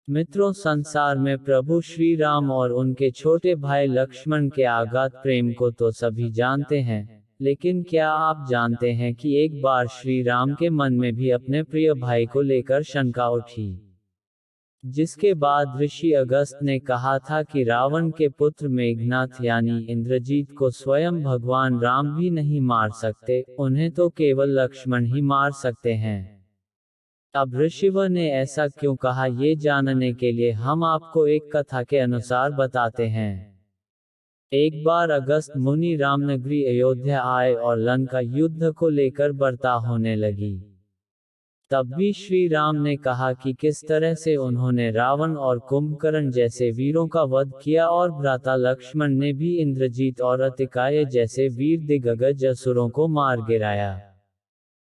मित्रों, संसार में प्रभु श्री राम और उनके छोटे भाई लक्ष्मण के अगाध प्रेम को तो सभी जानते हैं, लेकिन क्या आप जानते हैं कि एक बार श्री राम के मन में भी अपने प्रिय भाई को लेकर शंका उठी। जिसके बाद ऋषि अगस्त ने कहा था कि रावण के पुत्र मेघनाथ यानी इंद्रजीत को स्वयं भगवान राम भी नहीं मार सकते, उन्हें तो केवल लक्ष्मण ही मार सकते हैं। अब ऋषिवर ने ऐसा क्यों कहा, ये जानने के लिए हम आपको एक कथा के अनुसार बताते हैं। एक बार अगस्त मुनि रामनगरी अयोध्या आए और लंका युद्ध को लेकर वार्ता होने लगी। तब भी श्री राम ने कहा कि किस तरह से उन्होंने रावण और कुंभकर्ण जैसे वीरों का वध किया और भ्राता लक्ष्मण ने भी इंद्रजीत और अतिकाय जैसे वीर दिग्गज असुरों को मार गिराया।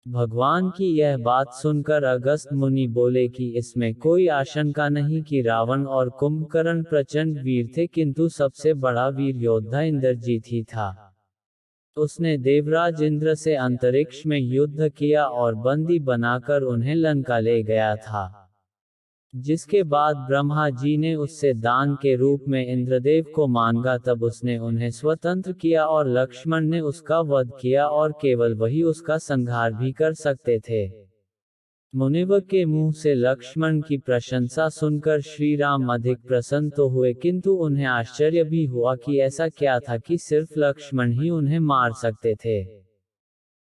भगवान की यह बात सुनकर अगस्त मुनि बोले कि इसमें कोई आशंका नहीं कि रावण और कुंभकर्ण प्रचंड वीर थे, किंतु सबसे बड़ा वीर योद्धा इंद्रजीत ही था। उसने देवराज इंद्र से अंतरिक्ष में युद्ध किया और बंदी बनाकर उन्हें लंका ले गया था। जिसके बाद ब्रह्मा जी ने उससे दान के रूप में इंद्रदेव को मांगा, तब उसने उन्हें स्वतंत्र किया और लक्ष्मण ने उसका वध किया और केवल वही उसका संहार भी कर सकते थे। मुनिवर के मुंह से लक्ष्मण की प्रशंसा सुनकर श्री राम अधिक प्रसन्न तो हुए, किंतु उन्हें आश्चर्य भी हुआ कि ऐसा क्या था कि सिर्फ लक्ष्मण ही उन्हें मार सकते थे।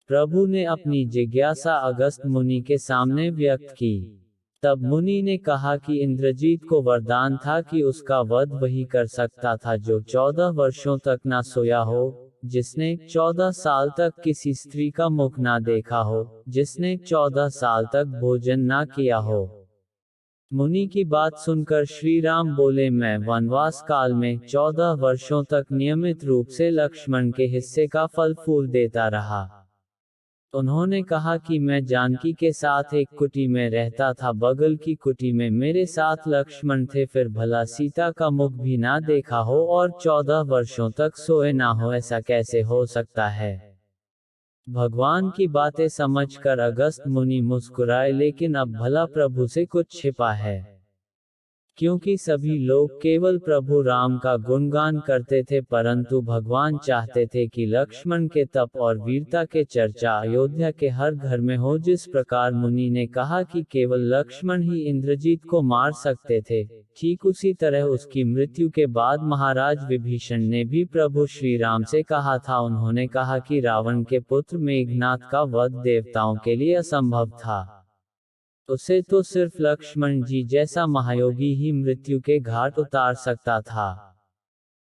प्रभु ने अपनी जिज्ञासा अगस्त मुनि के सामने व्यक्त की। तब मुनि ने कहा कि इंद्रजीत को वरदान था कि उसका वध वही कर सकता था जो 14 वर्षों तक ना सोया हो, जिसने 14 साल तक किसी स्त्री का मुख ना देखा हो, जिसने 14 साल तक भोजन ना किया हो। मुनि की बात सुनकर श्री राम बोले, मैं वनवास काल में 14 वर्षों तक नियमित रूप से लक्ष्मण के हिस्से का फल फूल देता रहा। उन्होंने कहा कि मैं जानकी के साथ एक कुटी में रहता था, बगल की कुटी में मेरे साथ लक्ष्मण थे, फिर भला सीता का मुख भी ना देखा हो और 14 वर्षों तक सोए ना हो, ऐसा कैसे हो सकता है। भगवान की बातें समझकर अगस्त मुनि मुस्कुराए, लेकिन अब भला प्रभु से कुछ छिपा है, क्योंकि सभी लोग केवल प्रभु राम का गुणगान करते थे, परंतु भगवान चाहते थे कि लक्ष्मण के तप और वीरता के चर्चा अयोध्या के हर घर में हो। जिस प्रकार मुनि ने कहा कि केवल लक्ष्मण ही इंद्रजीत को मार सकते थे, ठीक उसी तरह उसकी मृत्यु के बाद महाराज विभीषण ने भी प्रभु श्री राम से कहा था। उन्होंने कहा कि रावण के पुत्र मेघनाथ का वध देवताओं के लिए असंभव था, उसे तो सिर्फ लक्ष्मण जी जैसा महायोगी ही मृत्यु के घाट उतार सकता था।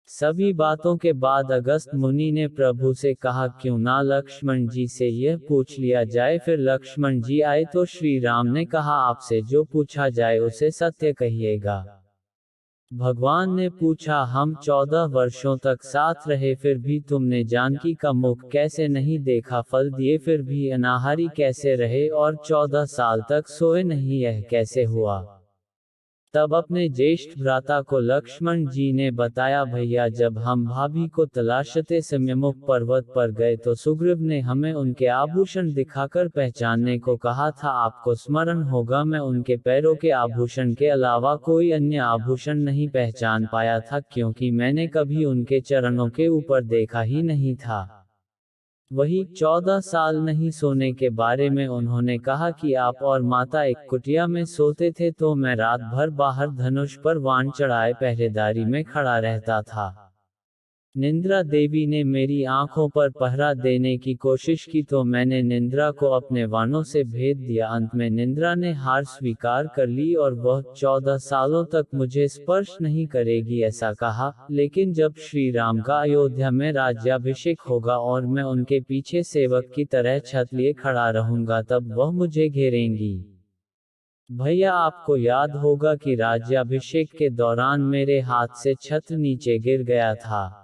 सभी बातों के बाद अगस्त मुनि ने प्रभु से कहा, क्यों ना लक्ष्मण जी से यह पूछ लिया जाए। फिर लक्ष्मण जी आए तो श्री राम ने कहा, आपसे जो पूछा जाए उसे सत्य कहिएगा। भगवान ने पूछा, हम 14 वर्षों तक साथ रहे, फिर भी तुमने जानकी का मुख कैसे नहीं देखा, फल दिए फिर भी अनाहारी कैसे रहे और 14 साल तक सोए नहीं, यह कैसे हुआ। तब अपने ज्येष्ठ भ्राता को लक्ष्मण जी ने बताया, भैया जब हम भाभी को तलाशते सम्यमुख पर्वत पर गए तो सुग्रीव ने हमें उनके आभूषण दिखाकर पहचानने को कहा था। आपको स्मरण होगा, मैं उनके पैरों के आभूषण के अलावा कोई अन्य आभूषण नहीं पहचान पाया था, क्योंकि मैंने कभी उनके चरणों के ऊपर देखा ही नहीं था। वही 14 साल नहीं सोने के बारे में उन्होंने कहा कि आप और माता एक कुटिया में सोते थे, तो मैं रात भर बाहर धनुष पर वाण चढ़ाए पहरेदारी में खड़ा रहता था। निंद्रा देवी ने मेरी आंखों पर पहरा देने की कोशिश की, तो मैंने निंद्रा को अपने वाणों से भेद दिया। अंत में निंद्रा ने हार स्वीकार कर ली और वह 14 सालों तक मुझे स्पर्श नहीं करेगी, ऐसा कहा। लेकिन जब श्री राम का अयोध्या में राज्याभिषेक होगा और मैं उनके पीछे सेवक की तरह छत लिए खड़ा रहूंगा, तब वह मुझे घेरेंगी। भैया आपको याद होगा कि राज्याभिषेक के दौरान मेरे हाथ से छत्र नीचे गिर गया था।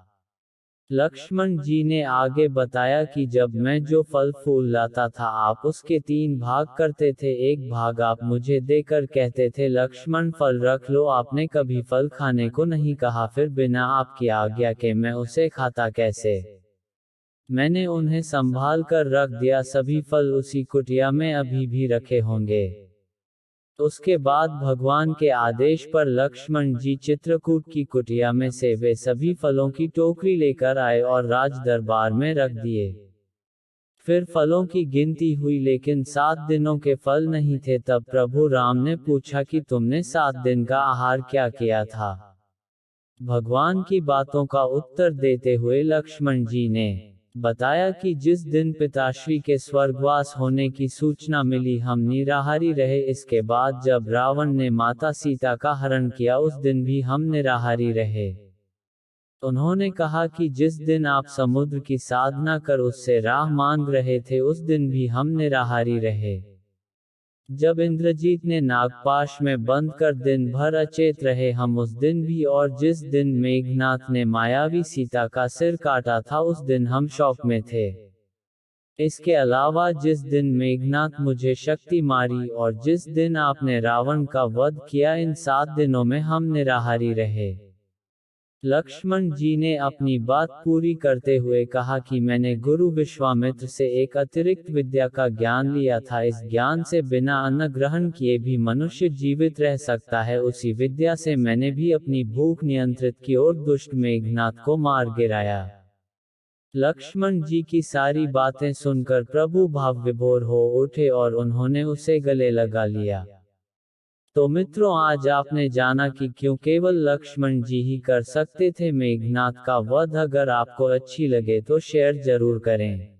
लक्ष्मण जी ने आगे बताया कि जब मैं जो फल फूल लाता था, आप उसके 3 भाग करते थे, एक भाग आप मुझे देकर कहते थे, लक्ष्मण फल रख लो। आपने कभी फल खाने को नहीं कहा, फिर बिना आपकी आज्ञा के मैं उसे खाता कैसे। मैंने उन्हें संभाल कर रख दिया, सभी फल उसी कुटिया में अभी भी रखे होंगे। उसके बाद भगवान के आदेश पर लक्ष्मण जी चित्रकूट की कुटिया में से वे सभी फलों की टोकरी लेकर आए और राज दरबार में रख दिए। फिर फलों की गिनती हुई लेकिन 7 दिनों के फल नहीं थे। तब प्रभु राम ने पूछा कि तुमने 7 दिन का आहार क्या किया था। भगवान की बातों का उत्तर देते हुए लक्ष्मण जी ने बताया कि जिस दिन पिताश्री के स्वर्गवास होने की सूचना मिली हम निराहारी रहे। इसके बाद जब रावण ने माता सीता का हरण किया उस दिन भी हम निराहारी रहे। उन्होंने कहा कि जिस दिन आप समुद्र की साधना कर उससे राह मांग रहे थे उस दिन भी हम निराहारी रहे। जब इंद्रजीत ने नागपाश में बंद कर दिन भर अचेत रहे हम उस दिन भी, और जिस दिन मेघनाथ ने मायावी सीता का सिर काटा था उस दिन हम शौक में थे। इसके अलावा जिस दिन मेघनाथ मुझे शक्ति मारी और जिस दिन आपने रावण का वध किया, इन 7 दिनों में हम निराहारी रहे। लक्ष्मण जी ने अपनी बात पूरी करते हुए कहा कि मैंने गुरु विश्वामित्र से एक अतिरिक्त विद्या का ज्ञान लिया था। इस ज्ञान से बिना अन्न ग्रहण किए भी मनुष्य जीवित रह सकता है। उसी विद्या से मैंने भी अपनी भूख नियंत्रित की और दुष्ट मेघनाथ को मार गिराया। लक्ष्मण जी की सारी बातें सुनकर प्रभु भाव विभोर हो उठे और उन्होंने उसे गले लगा लिया। तो मित्रों, आज आपने जाना कि क्यों केवल लक्ष्मण जी ही कर सकते थे मेघनाथ का वध। अगर आपको अच्छी लगे तो शेयर जरूर करें।